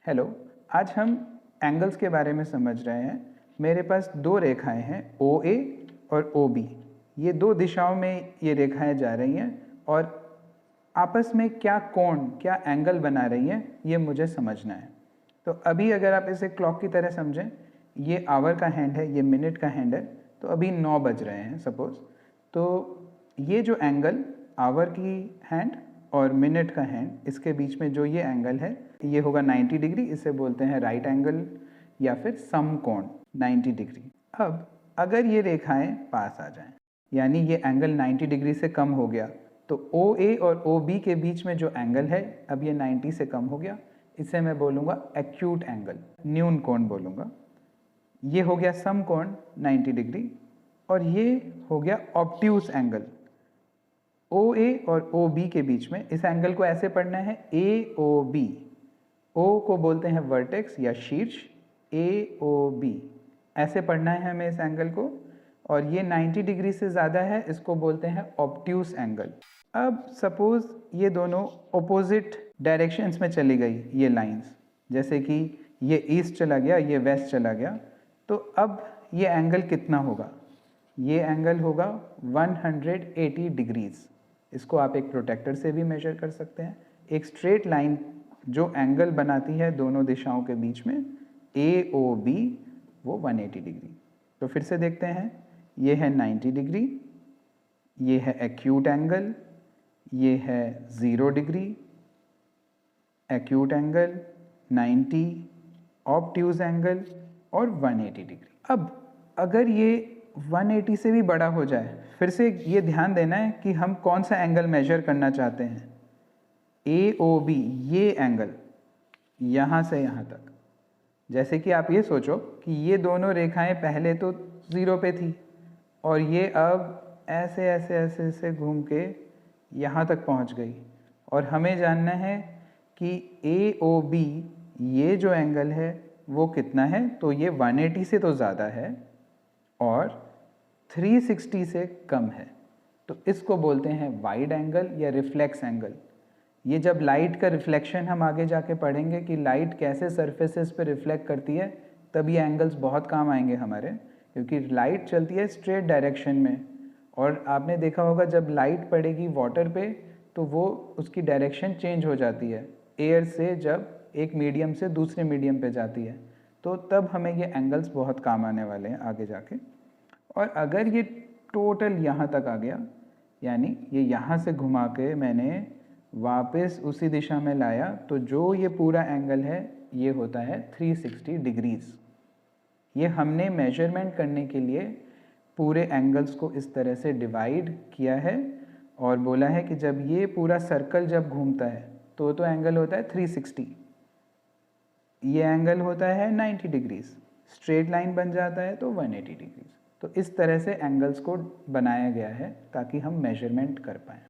Hello, आज हम angles के बारे में समझ रहे हैं। मेरे पास दो रेखाएं हैं OA और OB। ये दो दिशाओं में ये रेखाएं जा रही हैं और आपस में क्या कोण, क्या एंगल बना रही हैं, ये मुझे समझना है। तो अभी अगर आप इसे क्लॉक की तरह समझें, ये आवर का हैंड है, ये मिनट का हैंड है, तो अभी 9 बज रहे हैं सपोज। तो ये जो एंगल आवर की हैंड और मिनट का हैंड, इसके बीच में जो ये एंगल है, ये होगा 90 डिग्री। इसे बोलते हैं राइट एंगल या फिर समकोण 90 डिग्री। अब अगर ये रेखाएं पास आ जाएं, यानी ये एंगल 90 डिग्री से कम हो गया, तो OA और OB के बीच में जो एंगल है, अब ये 90 से कम हो गया, इसे मैं बोलूँगा एक्यूट एंगल, न्यून कोण बोलूँगा। ये हो गया समकोण 90 डिग्री और ये हो गया ऑब्ट्यूस एंगल। OA और OB के बीच में इस एंगल को ऐसे पढ़ना है AOB। O को बोलते हैं वर्टेक्स या शीर्ष, AOB ऐसे पढ़ना है हमें इस एंगल को। और ये 90 डिग्री से ज़्यादा है, इसको बोलते हैं ऑब्ट्यूस एंगल। अब सपोज ये दोनों ऑपोजिट डायरेक्शंस में चली गई ये लाइंस, जैसे कि ये ईस्ट चला गया, ये वेस्ट चला गया, तो अब ये एंगल कितना होगा? ये एंगल होगा 180 डिग्रीज। इसको आप एक प्रोटेक्टर से भी मेजर कर सकते हैं। एक स्ट्रेट लाइन जो एंगल बनाती है दोनों दिशाओं के बीच में, AOB, वो 180 डिग्री। तो फिर से देखते हैं, ये है 90 डिग्री, ये है एक्यूट एंगल, ये है 0 degree, acute angle 90, obtuse angle और 180 डिग्री। अब अगर ये 180 से भी बड़ा हो जाए, फिर से ये ध्यान देना है कि हम कौन सा एंगल मेजर करना चाहते हैं। AOB, ये एंगल यहाँ से यहाँ तक। जैसे कि आप ये सोचो कि ये दोनों रेखाएं पहले तो 0 पे थी और ये अब ऐसे ऐसे ऐसे ऐसे घूम के यहाँ तक पहुँच गई, और हमें जानना है कि AOB, ये जो एंगल है वो कितना है। तो ये 180 से तो ज़्यादा है और 360 से कम है, तो इसको बोलते हैं वाइड एंगल या रिफ्लेक्स एंगल। ये जब लाइट का रिफ्लेक्शन हम आगे जाके पढ़ेंगे कि लाइट कैसे सरफेसेस पे रिफ्लेक्ट करती है, तब ये एंगल्स बहुत काम आएंगे हमारे, क्योंकि लाइट चलती है स्ट्रेट डायरेक्शन में। और आपने देखा होगा जब लाइट पड़ेगी वाटर पे, तो वो उसकी डायरेक्शन चेंज हो जाती है एयर से, जब एक मीडियम से दूसरे मीडियम पे जाती है, तो तब हमें ये एंगल्स बहुत काम आने वाले हैं आगे जाके। और अगर ये टोटल यहाँ तक आ गया, यानी ये यहाँ से घुमा के मैंने वापस उसी दिशा में लाया, तो जो ये पूरा एंगल है ये होता है 360 डिग्रीज। ये हमने मेजरमेंट करने के लिए पूरे एंगल्स को इस तरह से डिवाइड किया है और बोला है कि जब ये पूरा सर्कल जब घूमता है तो एंगल होता है 360, ये एंगल होता है 90 डिग्रीज, स्ट्रेट लाइन बन जाता है तो 180 डिग्रीज। तो इस तरह से एंगल्स को बनाया गया है ताकि हम मेजरमेंट कर पाएँ।